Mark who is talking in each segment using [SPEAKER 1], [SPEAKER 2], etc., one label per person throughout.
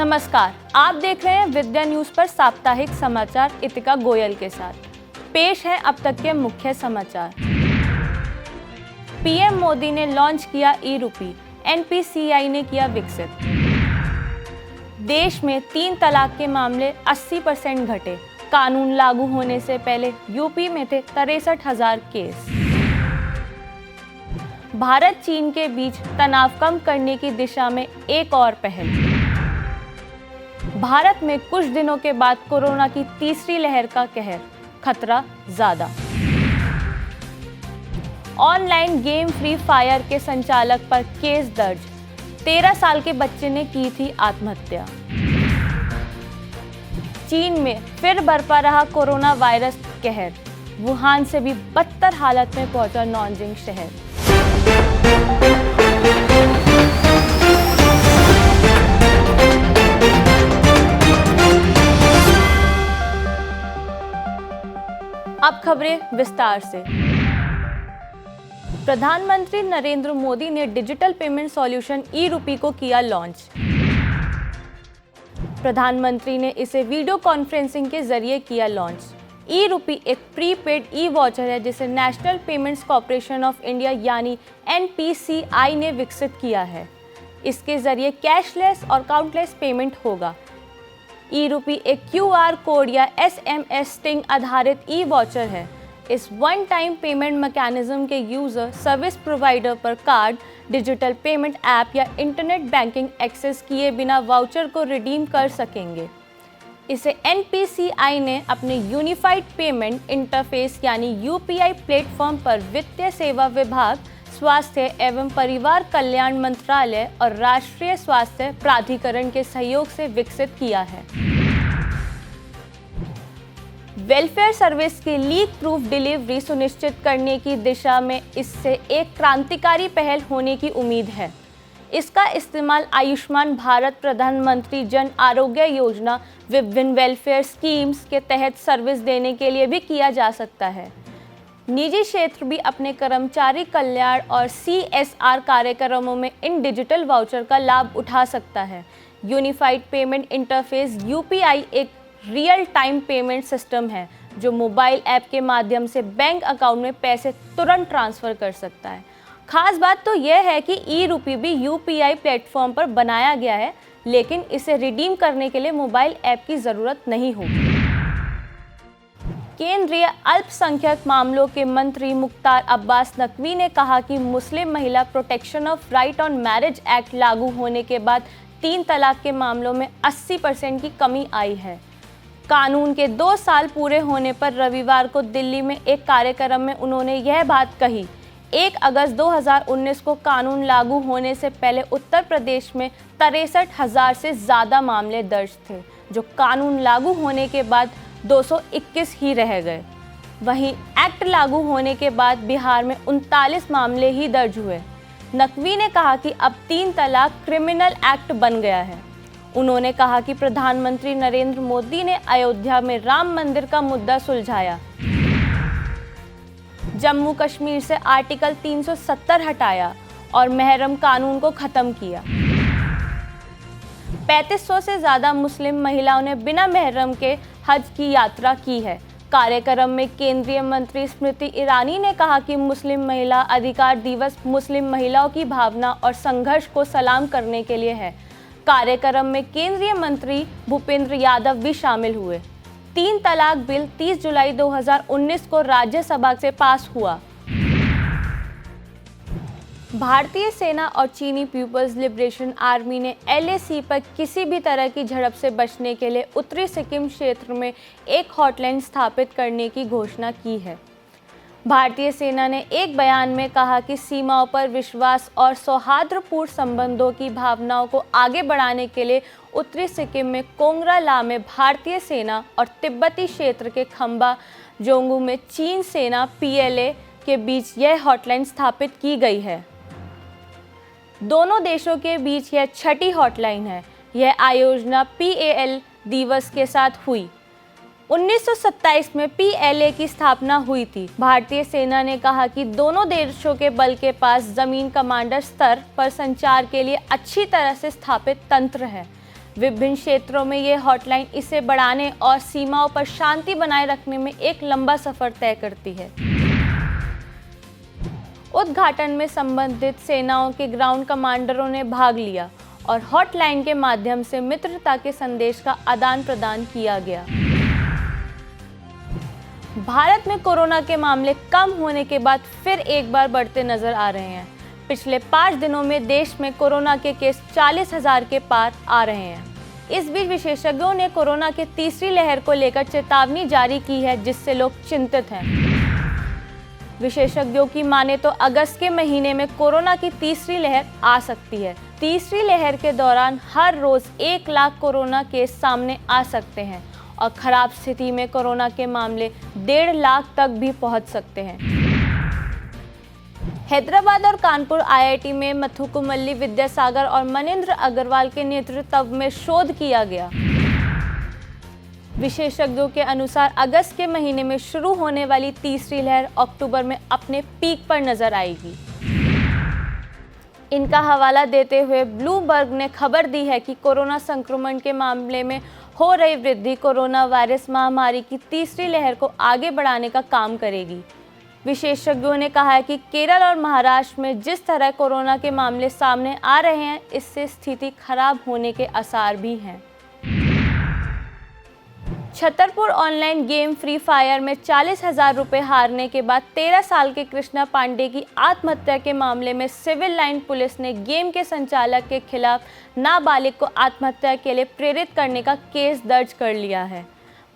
[SPEAKER 1] नमस्कार, आप देख रहे हैं विद्या न्यूज पर साप्ताहिक समाचार इतिका गोयल के साथ। पेश है अब तक के मुख्य समाचार। पीएम मोदी ने लॉन्च किया ई-रूपी, एनपीसीआई ने किया विकसित। देश में 3 तलाक के मामले 80% घटे। कानून लागू होने से पहले यूपी में थे 63,000 केस। भारत चीन के बीच तनाव कम करने की दिशा में एक और पहल। भारत में कुछ दिनों के बाद कोरोना की तीसरी लहर का कहर, खतरा ज्यादा। ऑनलाइन गेम फ्री फायर के संचालक पर केस दर्ज। 13 साल के बच्चे ने की थी आत्महत्या। चीन में फिर बरपा रहा कोरोना वायरस कहर। वुहान से भी बदतर हालत में पहुंचा नॉनजिंग शहर। अब खबरें विस्तार से। प्रधानमंत्री नरेंद्र मोदी ने डिजिटल पेमेंट सॉल्यूशन ई-रूपी को किया लॉन्च। प्रधानमंत्री ने इसे वीडियो कॉन्फ्रेंसिंग के जरिए किया लॉन्च। ई-रूपी एक प्रीपेड ई वॉचर है जिसे national payments corporation of India यानी एनपीसीआई ने विकसित किया है। इसके जरिए कैशलेस और काउंटलेस पेमेंट होगा। ई-रूपी एक क्यूआर कोड या एसएमएस स्टिंग आधारित ई वॉचर है। इस वन टाइम पेमेंट मैकेनिज्म के यूजर सर्विस प्रोवाइडर पर कार्ड, डिजिटल पेमेंट ऐप या इंटरनेट बैंकिंग एक्सेस किए बिना वाउचर को रिडीम कर सकेंगे। इसे एनपीसीआई ने अपने यूनिफाइड पेमेंट इंटरफेस यानी यूपीआई प्लेटफॉर्म पर वित्तीय सेवा विभाग, स्वास्थ्य एवं परिवार कल्याण मंत्रालय और राष्ट्रीय स्वास्थ्य प्राधिकरण के सहयोग से विकसित किया है। वेलफेयर सर्विस की लीक प्रूफ डिलीवरी सुनिश्चित करने की दिशा में इससे एक क्रांतिकारी पहल होने की उम्मीद है। इसका इस्तेमाल आयुष्मान भारत प्रधानमंत्री जन आरोग्य योजना विभिन्न वेलफेयर स्कीम्स के तहत सर्विस देने के लिए भी किया जा सकता है। निजी क्षेत्र भी अपने कर्मचारी कल्याण और CSR कार्यक्रमों में इन डिजिटल वाउचर का लाभ उठा सकता है। यूनिफाइड पेमेंट इंटरफेस यूपीआई एक रियल टाइम पेमेंट सिस्टम है जो मोबाइल ऐप के माध्यम से बैंक अकाउंट में पैसे तुरंत ट्रांसफर कर सकता है। खास बात तो यह है कि ई-रूपी भी यूपीआई प्लेटफॉर्म पर बनाया गया है, लेकिन इसे रिडीम करने के लिए मोबाइल ऐप की ज़रूरत नहीं होगी। केंद्रीय अल्पसंख्यक मामलों के मंत्री मुख्तार अब्बास नकवी ने कहा कि मुस्लिम महिला protection of right on marriage act लागू होने के बाद 3 तलाक के मामलों में 80% की कमी आई है। कानून के 2 साल पूरे होने पर रविवार को दिल्ली में एक कार्यक्रम में उन्होंने यह बात कही। 1 अगस्त 2019 को कानून लागू होने से पहले उत्तर प्रदेश में 63,000 से ज़्यादा मामले दर्ज थे, जो कानून लागू होने के बाद 221 ही रह गए। वहीं एक्ट लागू होने के बाद बिहार में 39 मामले ही दर्ज हुए। नकवी ने कहा कि अब 3 तलाक क्रिमिनल एक्ट बन गया है। उन्होंने कहा कि प्रधानमंत्री नरेंद्र मोदी ने अयोध्या में राम मंदिर का मुद्दा सुलझाया। जम्मू कश्मीर से आर्टिकल 370 हटाया और महरम कानून को खत्म किया। 3500 से ज़्यादा मुस्लिम महिलाओं ने बिना महरम के हज की यात्रा की है। कार्यक्रम में केंद्रीय मंत्री स्मृति ईरानी ने कहा कि मुस्लिम महिला अधिकार दिवस मुस्लिम महिलाओं की भावना और संघर्ष को सलाम करने के लिए है। कार्यक्रम में केंद्रीय मंत्री भूपेंद्र यादव भी शामिल हुए। 3 तलाक बिल 30 जुलाई 2019 को राज्यसभा से पास हुआ। भारतीय सेना और चीनी पीपल्स लिबरेशन आर्मी ने LAC पर किसी भी तरह की झड़प से बचने के लिए उत्तरी सिक्किम क्षेत्र में एक हॉटलाइन स्थापित करने की घोषणा की है। भारतीय सेना ने एक बयान में कहा कि सीमाओं पर विश्वास और सौहार्दपूर्ण संबंधों की भावनाओं को आगे बढ़ाने के लिए उत्तरी सिक्किम में कोंगरा ला में भारतीय सेना और तिब्बती क्षेत्र के खंबा जोंगू में चीन सेना PLA के बीच यह हॉटलाइन स्थापित की गई है। दोनों देशों के बीच यह 6ठी हॉटलाइन है। यह आयोजना PAL दिवस के साथ हुई। 1927 में PLA की स्थापना हुई थी। भारतीय सेना ने कहा कि दोनों देशों के बल के पास जमीन कमांडर स्तर पर संचार के लिए अच्छी तरह से स्थापित तंत्र है। विभिन्न क्षेत्रों में ये हॉटलाइन इसे बढ़ाने और सीमाओं पर शांति बनाए रखने में एक लंबा सफर तय करती है। उद्घाटन में संबंधित सेनाओं के ग्राउंड कमांडरों ने भाग लिया और हॉटलाइन के माध्यम से मित्रता के संदेश का आदान प्रदान किया गया। भारत में कोरोना के मामले कम होने के बाद फिर एक बार बढ़ते नजर आ रहे हैं। पिछले 5 दिनों में देश में कोरोना के केस 40,000 के पार आ रहे हैं। इस बीच विशेषज्ञों ने कोरोना की तीसरी लहर को लेकर चेतावनी जारी की है, जिससे लोग चिंतित हैं। विशेषज्ञों की माने तो अगस्त के महीने में कोरोना की तीसरी लहर आ सकती है। तीसरी लहर के दौरान हर रोज 1 लाख कोरोना केस सामने आ सकते हैं और खराब स्थिति में कोरोना के मामले 1.5 लाख तक भी पहुंच सकते हैं। हैदराबाद और कानपुर आईआईटी में मथुकुमल्ली विद्यासागर और मनिंद्र अग्रवाल के नेतृत्व में शोध किया गया। विशेषज्ञों के अनुसार अगस्त के महीने में शुरू होने वाली तीसरी लहर अक्टूबर में अपने पीक पर नजर आएगी। इनका हवाला देते हुए ब्लूमबर्ग ने खबर दी है कि कोरोना संक्रमण के मामले में हो रही वृद्धि कोरोना वायरस महामारी की तीसरी लहर को आगे बढ़ाने का काम करेगी। विशेषज्ञों ने कहा है कि केरल और महाराष्ट्र में जिस तरह कोरोना के मामले सामने आ रहे हैं, इससे स्थिति खराब होने के आसार भी हैं। Chhatarpur online game free fire में 40,000 रुपये हारने के बाद 13 साल के कृष्णा पांडे की आत्महत्या के मामले में सिविल लाइन पुलिस ने गेम के संचालक के खिलाफ नाबालिग को आत्महत्या के लिए प्रेरित करने का केस दर्ज कर लिया है।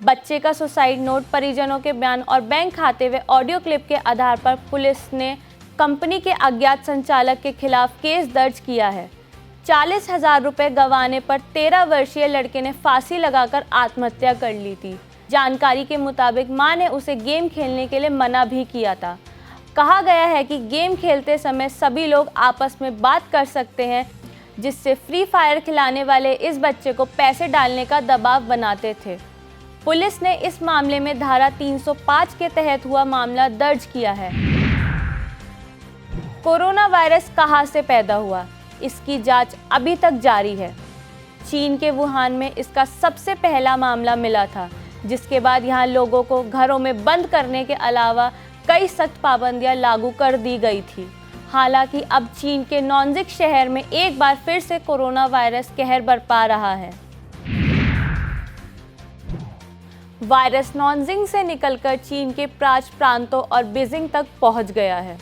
[SPEAKER 1] बच्चे का सुसाइड नोट, परिजनों के बयान और बैंक खाते व ऑडियो क्लिप के आधार पर पुलिस ने कंपनी के अज्ञात संचालक के खिलाफ केस दर्ज किया है। 40,000 रुपये गंवाने पर 13 वर्षीय लड़के ने फांसी लगाकर आत्महत्या कर ली थी। जानकारी के मुताबिक मां ने उसे गेम खेलने के लिए मना भी किया था। कहा गया है कि गेम खेलते समय सभी लोग आपस में बात कर सकते हैं, जिससे फ्री फायर खिलाने वाले इस बच्चे को पैसे डालने का दबाव बनाते थे। पुलिस ने इस मामले में धारा 305 के तहत हुआ मामला दर्ज किया है। कोरोना वायरस कहां से पैदा हुआ, इसकी जांच अभी तक जारी है। चीन के वुहान में इसका सबसे पहला मामला मिला था, जिसके बाद यहां लोगों को घरों में बंद करने के अलावा कई सख्त पाबंदियां लागू कर दी गई थी। हालांकि अब चीन के नॉनजिक शहर में एक बार फिर से कोरोना वायरस कहर बरपा रहा है। वायरस नॉनजिंग से निकलकर चीन के प्रांत प्रांतों और बीजिंग तक पहुंच गया है।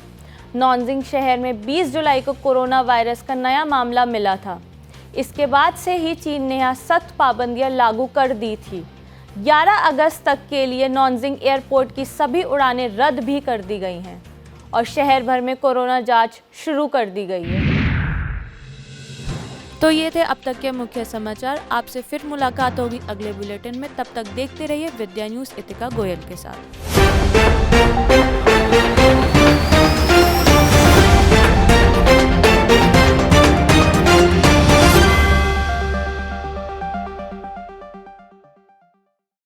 [SPEAKER 1] नॉनजिंग शहर में 20 जुलाई को कोरोना वायरस का नया मामला मिला था। इसके बाद से ही चीन ने यहाँ सख्त पाबंदियां लागू कर दी थी। 11 अगस्त तक के लिए नॉनजिंग एयरपोर्ट की सभी उड़ानें रद्द भी कर दी गई हैं और शहर भर में कोरोना जांच शुरू कर दी गई है। तो ये थे अब तक के मुख्य समाचार। आपसे फिर मुलाकात होगी अगले बुलेटिन में। तब तक देखते रहिए विद्या न्यूज़ इतिका गोयल के साथ।